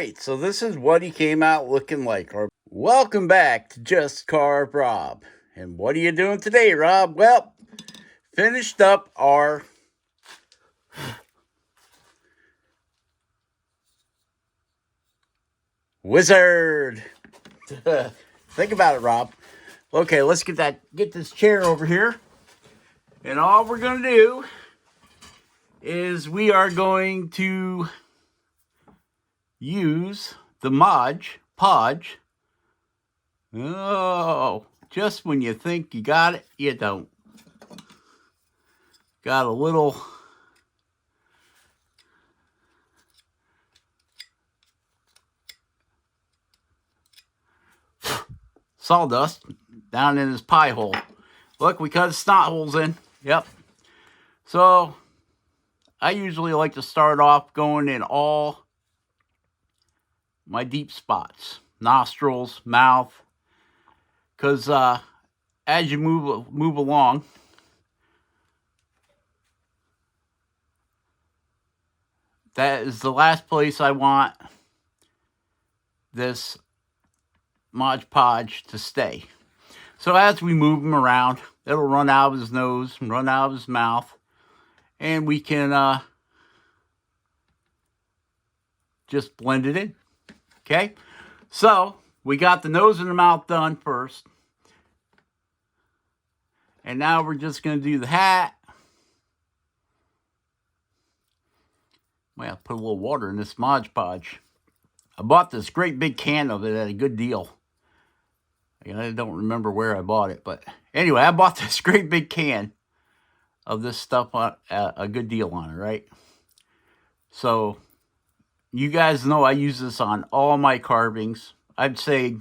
Right, so this is what he came out looking like. Or welcome back to Just Carve Rob. And what are you doing today, Rob? Well, finished up our wizard. Think about it, Rob. Okay, let's get this chair over here. And all we're gonna do is we are going to use the Modge Podge. Oh, just when you think you got it, you don't. Got a little sawdust down in his pie hole. Look, we cut his snot holes in. Yep. So I usually like to start off going in all my deep spots, nostrils, mouth, because as you move along, that is the last place I want this Modge Podge to stay. So as we move him around, it'll run out of his nose and run out of his mouth, and we can just blend it in. Okay, so we got the nose and the mouth done first, and now we're just going to do the hat. Well, put a little water in this Modge Podge. I bought this great big can of it at a good deal. I don't remember where I bought it, but anyway, I bought this great big can of this stuff on a good deal on it, right? So you guys know I use this on all my carvings. I'd say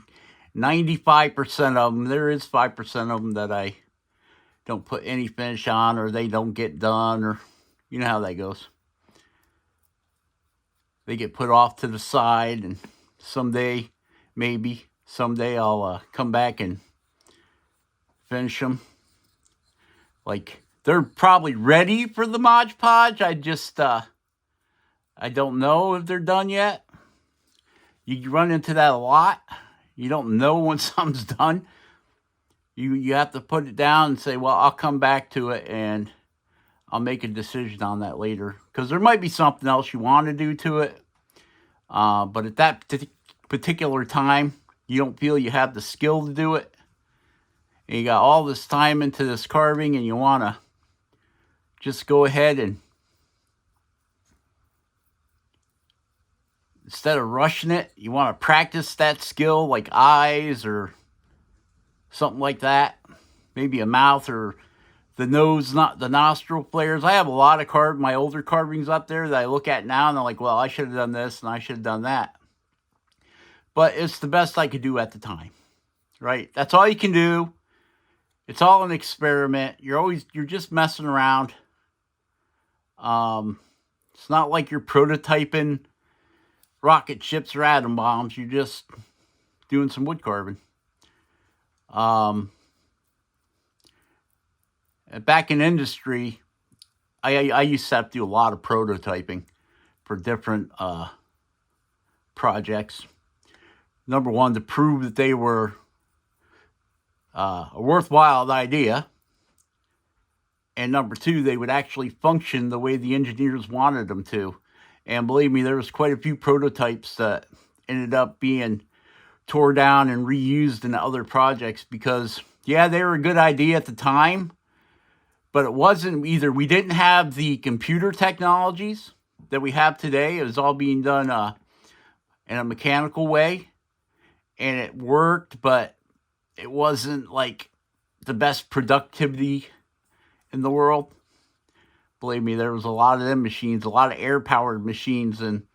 95% of them. There is 5% of them that I don't put any finish on, or they don't get done, or you know how that goes. They get put off to the side, and someday I'll come back and finish them. Like, they're probably ready for the Modge Podge. I don't know if they're done yet. You run into that a lot. You don't know when something's done. You have to put it down and say, well, I'll come back to it and I'll make a decision on that later. Because there might be something else you want to do to it. But at that particular time, you don't feel you have the skill to do it. And you got all this time into this carving, and you want to just go ahead and, instead of rushing it, you want to practice that skill, like eyes or something like that. Maybe a mouth or the nose, not the nostril flares. I have a lot of my older carvings up there that I look at now, and I'm like, well, I should have done this and I should have done that. But it's the best I could do at the time, right? That's all you can do. It's all an experiment. You're just messing around. It's not like you're prototyping rocket ships or atom bombs. You're just doing some wood carving. Back in industry, I used to have to do a lot of prototyping for different projects. Number one, to prove that they were a worthwhile idea. And number two, they would actually function the way the engineers wanted them to. And believe me, there was quite a few prototypes that ended up being tore down and reused in other projects because, yeah, they were a good idea at the time, but it wasn't either. We didn't have the computer technologies that we have today. It was all being done in a mechanical way. And it worked, but it wasn't like the best productivity in the world. Believe me, there was a lot of them machines, a lot of air-powered machines, and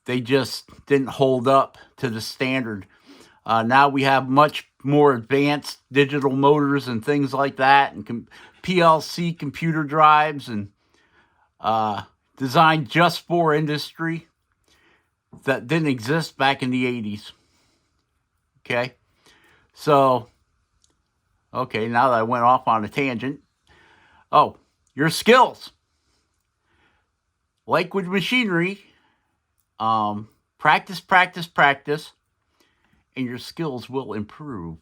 they just didn't hold up to the standard. Now we have much more advanced digital motors and things like that, and PLC computer drives, and designed just for industry that didn't exist back in the 80s. Okay? So, okay, now that I went off on a tangent. Oh, your skills. Like with machinery, Practice, practice, practice, and your skills will improve.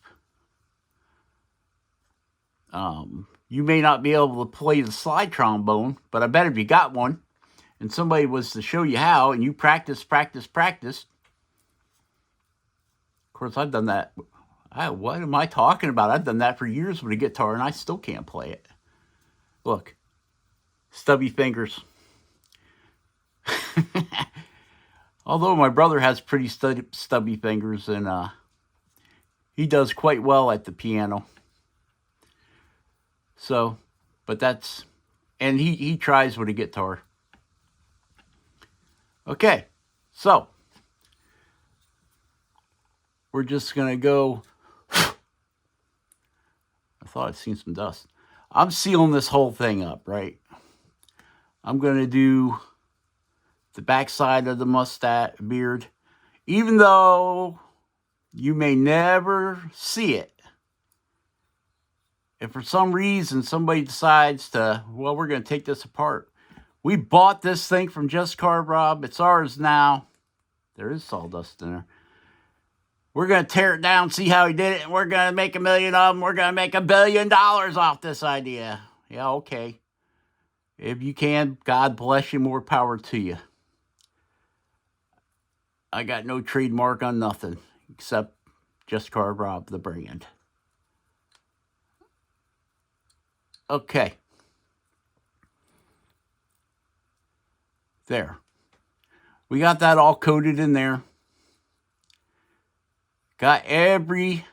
You may not be able to play the slide trombone, but I bet if you got one and somebody was to show you how and you practice, practice, practice. Of course, I've done that. What am I talking about? I've done that for years with a guitar and I still can't play it. Look, stubby fingers. Although my brother has pretty stubby fingers and he does quite well at the piano. So, but that's, and he tries with a guitar. Okay, so we're just going to go. I thought I'd seen some dust. I'm sealing this whole thing up, right? I'm going to do the backside of the mustache beard, even though you may never see it. If for some reason somebody decides to, well, we're going to take this apart. We bought this thing from Just Carve Rob. It's ours now. There is sawdust in there. We're going to tear it down, see how he did it, and we're going to make 1 million of them. We're going to make $1 billion off this idea. Yeah, okay. If you can, God bless you, more power to you. I got no trademark on nothing except Just Carve Rob, the brand. Okay. There. We got that all coated in there. Got every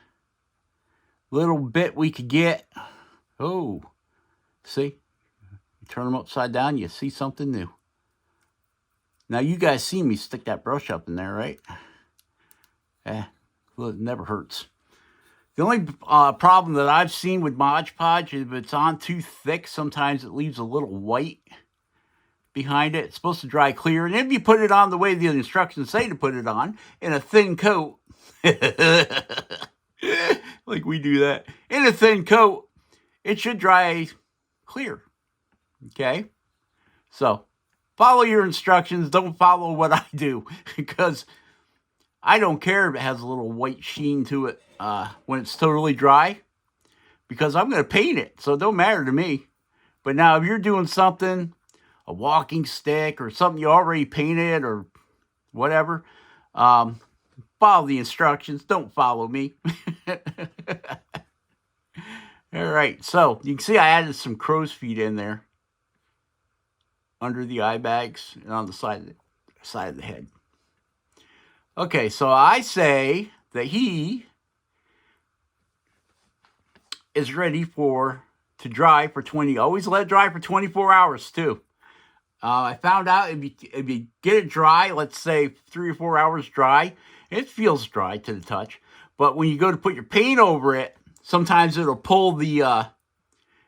little bit we could get. Oh, see? You turn them upside down, you see something new. Now, you guys see me stick that brush up in there, right? Well, it never hurts. The only problem that I've seen with Modge Podge is if it's on too thick, sometimes it leaves a little white behind it. It's supposed to dry clear. And if you put it on the way the instructions say to put it on, in a thin coat, like we do that, in a thin coat, it should dry clear. Okay? So, follow your instructions. Don't follow what I do, because I don't care if it has a little white sheen to it when it's totally dry, because I'm going to paint it, so it don't matter to me. But now if you're doing something, a walking stick or something you already painted or whatever, follow the instructions. Don't follow me. All right, so you can see I added some crow's feet in there under the eye bags and on the side of the head. Okay, so I say that he is ready to dry for 20. Always let it dry for 24 hours too. I found out if you get it dry, let's say 3 or 4 hours dry, it feels dry to the touch. But when you go to put your paint over it, sometimes it'll pull the,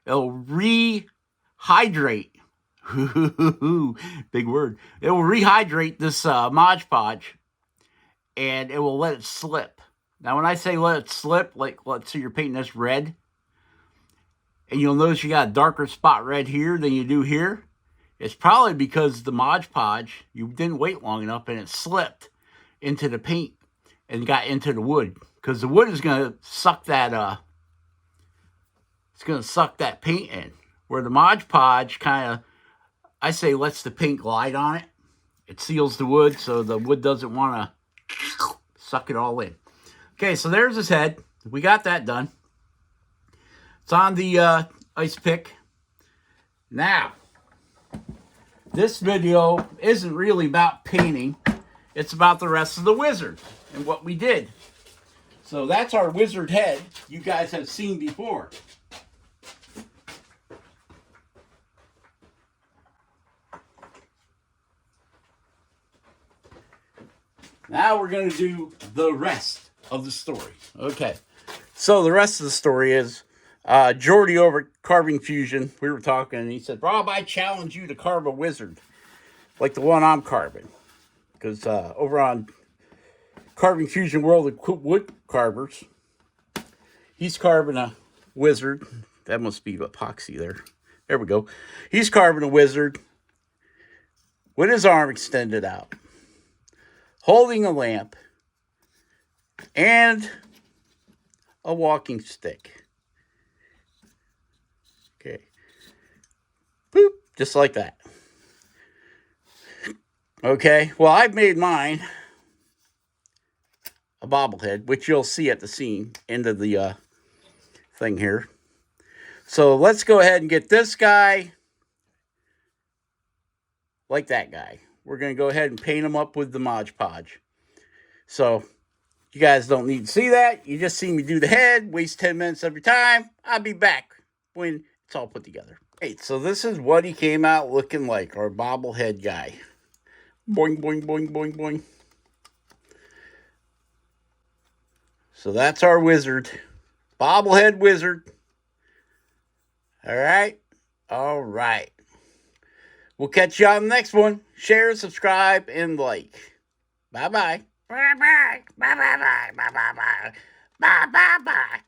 it'll rehydrate. Big word. It will rehydrate this Modge Podge, and it will let it slip. Now, when I say let it slip, like let's say you're painting this red, and you'll notice you got a darker spot red here than you do here. It's probably because the Modge Podge, you didn't wait long enough and it slipped into the paint and got into the wood. Because the wood is going to suck that, it's going to suck that paint in. Where the Modge Podge kind of, I say, lets the paint glide on it. It seals the wood so the wood doesn't want to suck it all in. Okay, so there's his head. We got that done. It's on the ice pick. Now, this video isn't really about painting. It's about the rest of the wizard and what we did. So that's our wizard head you guys have seen before. Now we're going to do the rest of the story. Okay. So the rest of the story is Jordy over at Carving Fusion. We were talking and he said, Rob, I challenge you to carve a wizard like the one I'm carving. Because over on Carving Fusion World of Wood Carvers, he's carving a wizard. That must be epoxy there. There we go. He's carving a wizard with his arm extended out. holding a lamp, and a walking stick. Okay. Boop, just like that. Okay, well, I've made mine a bobblehead, which you'll see at the end of the thing here. So let's go ahead and get this guy like that guy. We're going to go ahead and paint him up with the Modge Podge. So you guys don't need to see that. You just see me do the head, waste 10 minutes of your time. I'll be back when it's all put together. Hey, so this is what he came out looking like, our bobblehead guy. Boing, boing, boing, boing, boing. So that's our wizard. Bobblehead wizard. All right. All right. We'll catch you on the next one. Share, subscribe, and like. Bye-bye. Bye-bye. Bye-bye. Bye-bye. Bye-bye. Bye-bye.